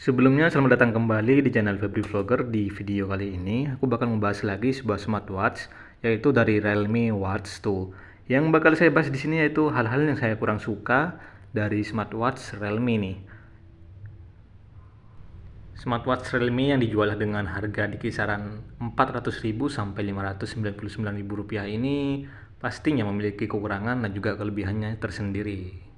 Sebelumnya, selamat datang kembali di channel Febri Vlogger. Di video kali ini, aku bakal membahas lagi sebuah smartwatch, yaitu dari Realme Watch 2. Yang bakal saya bahas di sini yaitu hal-hal yang saya kurang suka dari smartwatch Realme ini. Smartwatch Realme yang dijual dengan harga di kisaran 400.000 sampai 599.000 rupiah ini pastinya memiliki kekurangan dan juga kelebihannya tersendiri.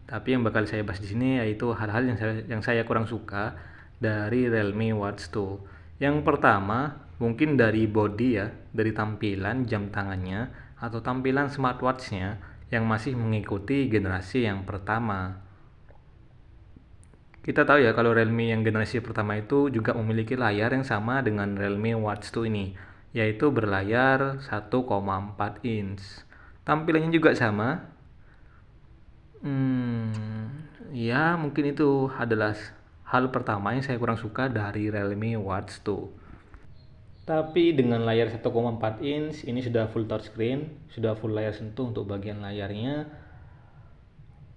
Tapi yang bakal saya bahas di sini yaitu hal-hal yang saya kurang suka dari Realme Watch 2. Yang pertama, mungkin dari body ya, dari tampilan jam tangannya atau tampilan smartwatchnya yang masih mengikuti generasi yang pertama. Kita tahu ya kalau Realme yang generasi pertama itu juga memiliki layar yang sama dengan Realme Watch 2 ini, yaitu berlayar 1,4 inch. Tampilannya juga sama. Ya mungkin itu adalah hal pertama yang saya kurang suka dari Realme Watch 2. Tapi dengan layar 1,4 inch ini sudah full touchscreen, sudah full layar sentuh untuk bagian layarnya.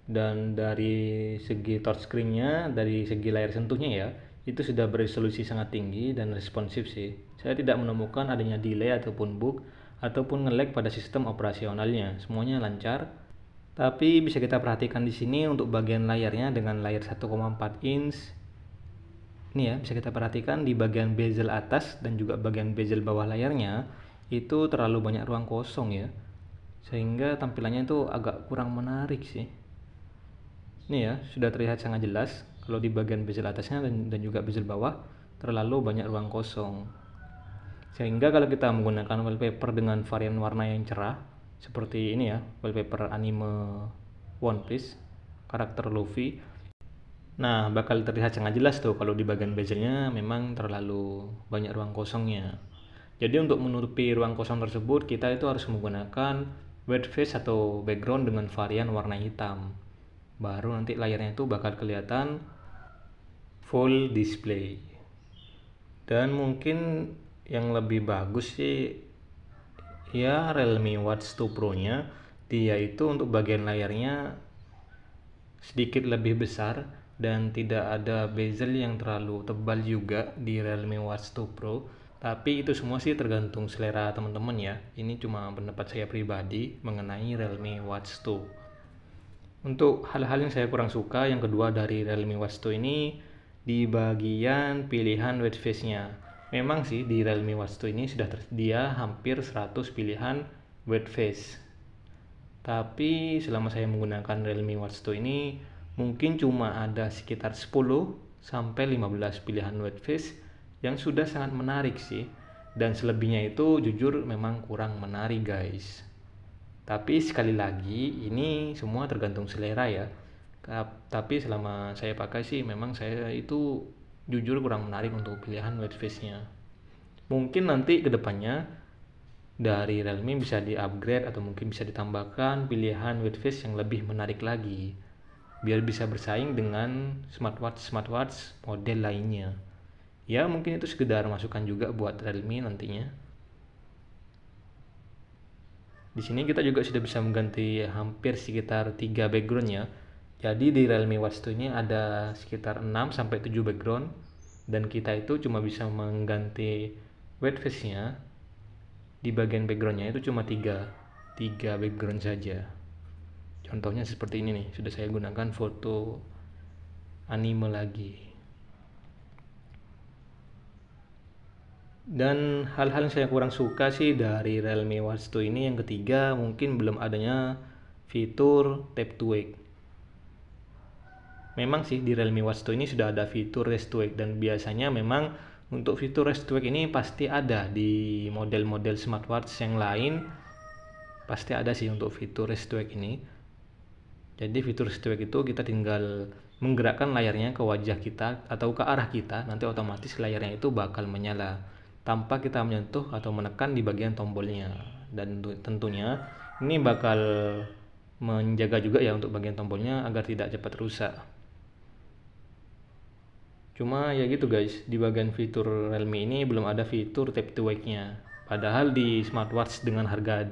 Dan dari segi touchscreen-nya, dari segi layar sentuhnya ya, itu sudah beresolusi sangat tinggi dan responsif sih. Saya tidak menemukan adanya delay ataupun bug ataupun nge-lag pada sistem operasionalnya. Semuanya lancar. Tapi bisa kita perhatikan di sini untuk bagian layarnya dengan layar 1,4 inch. Ini ya, bisa kita perhatikan di bagian bezel atas dan juga bagian bezel bawah layarnya itu terlalu banyak ruang kosong ya. Sehingga tampilannya itu agak kurang menarik sih. Ini ya, sudah terlihat sangat jelas kalau di bagian bezel atasnya dan juga bezel bawah terlalu banyak ruang kosong. Sehingga kalau kita menggunakan wallpaper dengan varian warna yang cerah seperti ini ya, wallpaper anime One Piece karakter Luffy, nah bakal terlihat sangat jelas tuh kalau di bagian bezelnya memang terlalu banyak ruang kosongnya. Jadi untuk menutupi ruang kosong tersebut kita itu harus menggunakan white face atau background dengan varian warna hitam. Baru nanti layarnya itu bakal kelihatan full display. Dan mungkin yang lebih bagus sih ya Realme Watch 2 Pro nya, dia itu untuk bagian layarnya sedikit lebih besar dan tidak ada bezel yang terlalu tebal juga di Realme Watch 2 Pro. Tapi itu semua sih tergantung selera teman-teman ya. Ini cuma pendapat saya pribadi mengenai Realme Watch 2. Untuk hal-hal yang saya kurang suka yang kedua dari Realme Watch 2 ini di bagian pilihan white face-nya. Memang sih di Realme Watch 2 ini sudah tersedia hampir 100 pilihan white face. Tapi selama saya menggunakan Realme Watch 2 ini mungkin cuma ada sekitar 10 sampai 15 pilihan white face yang sudah sangat menarik sih. Dan selebihnya itu jujur memang kurang menarik guys. Tapi sekali lagi ini semua tergantung selera ya. Tapi selama saya pakai sih memang saya itu jujur kurang menarik untuk pilihan white face-nya. Mungkin nanti kedepannya dari Realme bisa di-upgrade atau mungkin bisa ditambahkan pilihan white face yang lebih menarik lagi biar bisa bersaing dengan smartwatch model lainnya. Ya mungkin itu sekedar masukan juga buat Realme nantinya. Di sini kita juga sudah bisa mengganti hampir sekitar 3 background ya. Jadi di Realme Watch 2 ini ada sekitar 6 sampai 7 background dan kita itu cuma bisa mengganti white face-nya. Di bagian background-nya itu cuma 3 background saja. Contohnya seperti ini nih, sudah saya gunakan foto anime lagi. Dan hal-hal yang saya kurang suka sih dari Realme Watch 2 ini yang ketiga mungkin belum adanya fitur tap to wake. Memang sih di Realme Watch 2 ini sudah ada fitur rest to wake dan biasanya memang untuk fitur rest to wake ini pasti ada di model-model smartwatch yang lain, pasti ada sih untuk fitur rest to wake ini. Jadi fitur rest to wake itu kita tinggal menggerakkan layarnya ke wajah kita atau ke arah kita, nanti otomatis layarnya itu bakal menyala tanpa kita menyentuh atau menekan di bagian tombolnya. Dan tentunya ini bakal menjaga juga ya untuk bagian tombolnya agar tidak cepat rusak. Cuma ya gitu guys, di bagian fitur Realme ini belum ada fitur tap to wake-nya. Padahal di smartwatch dengan harga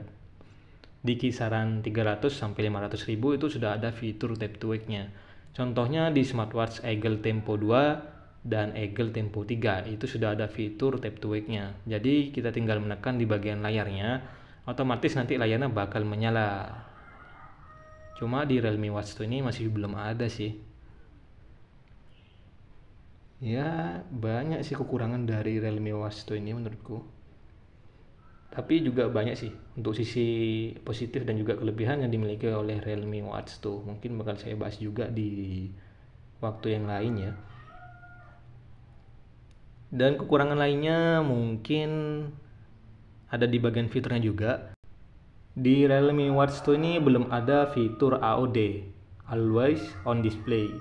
di kisaran 300 sampai 500 ribu itu sudah ada fitur tap to wake-nya. Contohnya di smartwatch Eagle Tempo 2 dan Eagle Tempo 3 itu sudah ada fitur tap to wake-nya. Jadi kita tinggal menekan di bagian layarnya, otomatis nanti layarnya bakal menyala. Cuma di Realme Watch 2 ini masih belum ada sih. Ya, banyak sih kekurangan dari Realme Watch 2 ini menurutku. Tapi juga banyak sih untuk sisi positif dan juga kelebihan yang dimiliki oleh Realme Watch 2. Mungkin bakal saya bahas juga di waktu yang lain ya. Dan kekurangan lainnya mungkin ada di bagian fiturnya juga. Di Realme Watch 2 ini belum ada fitur AOD, Always on Display.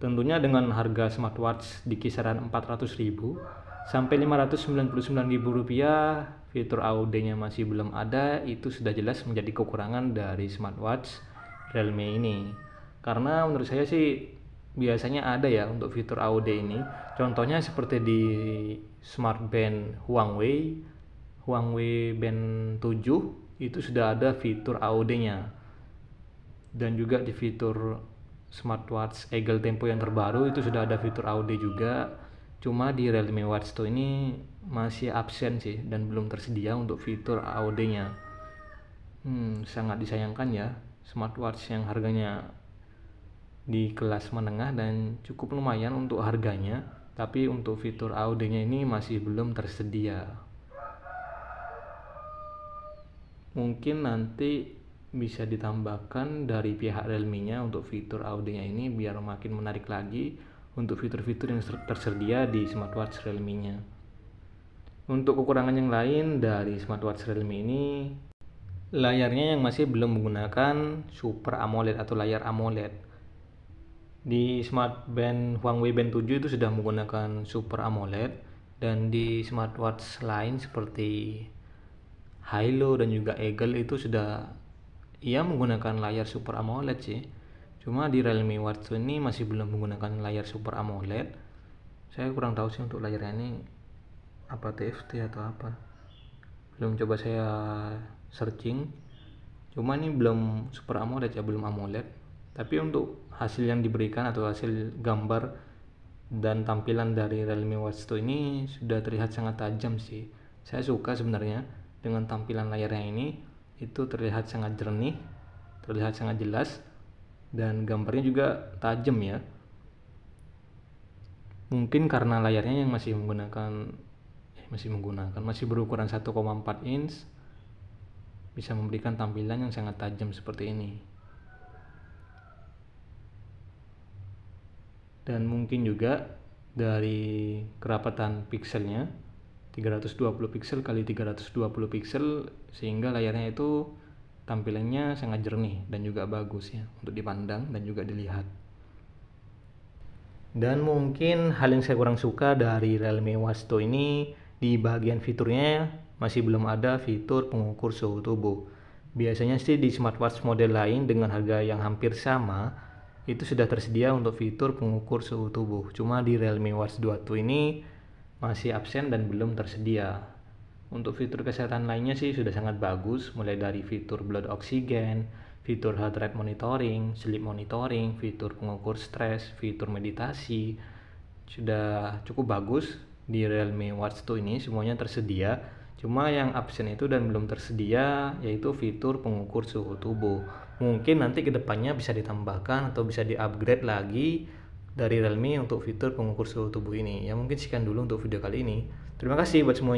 Tentunya dengan harga smartwatch di kisaran 400.000 sampai 599.000 rupiah, fitur AOD-nya masih belum ada. Itu sudah jelas menjadi kekurangan dari smartwatch Realme ini. Karena menurut saya sih biasanya ada ya untuk fitur AOD ini. Contohnya seperti di Smart Band Huawei Band 7 itu sudah ada fitur AOD-nya. Dan juga di fitur smartwatch Eagle Tempo yang terbaru itu sudah ada fitur AOD juga. Cuma di Realme Watch 2 ini masih absen sih dan belum tersedia untuk fitur AOD-nya. Sangat disayangkan ya, smartwatch yang harganya di kelas menengah dan cukup lumayan untuk harganya, tapi untuk fitur AOD-nya ini masih belum tersedia. Mungkin nanti bisa ditambahkan dari pihak Realme-nya untuk fitur AOD-nya ini biar makin menarik lagi untuk fitur-fitur yang tersedia di smartwatch Realme-nya. Untuk kekurangan yang lain dari smartwatch Realme ini, layarnya yang masih belum menggunakan Super AMOLED atau layar AMOLED. Di Smart Band Huawei Band 7 itu sudah menggunakan Super AMOLED, dan di smartwatch lain seperti Hilo dan juga Eagle itu sudah menggunakan layar Super AMOLED sih. Cuma di Realme Watch 2 ini masih belum menggunakan layar Super AMOLED. Saya kurang tahu sih untuk layarnya ini apa TFT atau apa. Belum coba saya searching. Cuma ini belum Super AMOLED ya, belum AMOLED. Tapi untuk hasil yang diberikan atau hasil gambar dan tampilan dari Realme Watch 2 ini sudah terlihat sangat tajam sih. Saya suka sebenarnya dengan tampilan layarnya ini. Itu terlihat sangat jernih, terlihat sangat jelas, dan gambarnya juga tajam ya. Mungkin karena layarnya yang masih berukuran 1,4 inch, bisa memberikan tampilan yang sangat tajam seperti ini. Dan mungkin juga dari kerapatan pixelnya 320 pixel kali 320 pixel, sehingga layarnya itu tampilannya sangat jernih dan juga bagus ya untuk dipandang dan juga dilihat. Dan mungkin hal yang saya kurang suka dari Realme Watch 2 ini, di bagian fiturnya masih belum ada fitur pengukur suhu tubuh. Biasanya sih di smartwatch model lain dengan harga yang hampir sama itu sudah tersedia untuk fitur pengukur suhu tubuh. Cuma di Realme Watch 2 ini masih absen dan belum tersedia. Untuk fitur kesehatan lainnya sih sudah sangat bagus, mulai dari fitur blood oxygen, fitur heart rate monitoring, sleep monitoring, fitur pengukur stres, fitur meditasi. Sudah cukup bagus di Realme Watch 2 ini, semuanya tersedia. Cuma yang absen itu dan belum tersedia yaitu fitur pengukur suhu tubuh. Mungkin nanti kedepannya bisa ditambahkan atau bisa di-upgrade lagi dari Realme untuk fitur pengukur suhu tubuh ini. Ya mungkin sekian dulu untuk video kali ini. Terima kasih buat semuanya.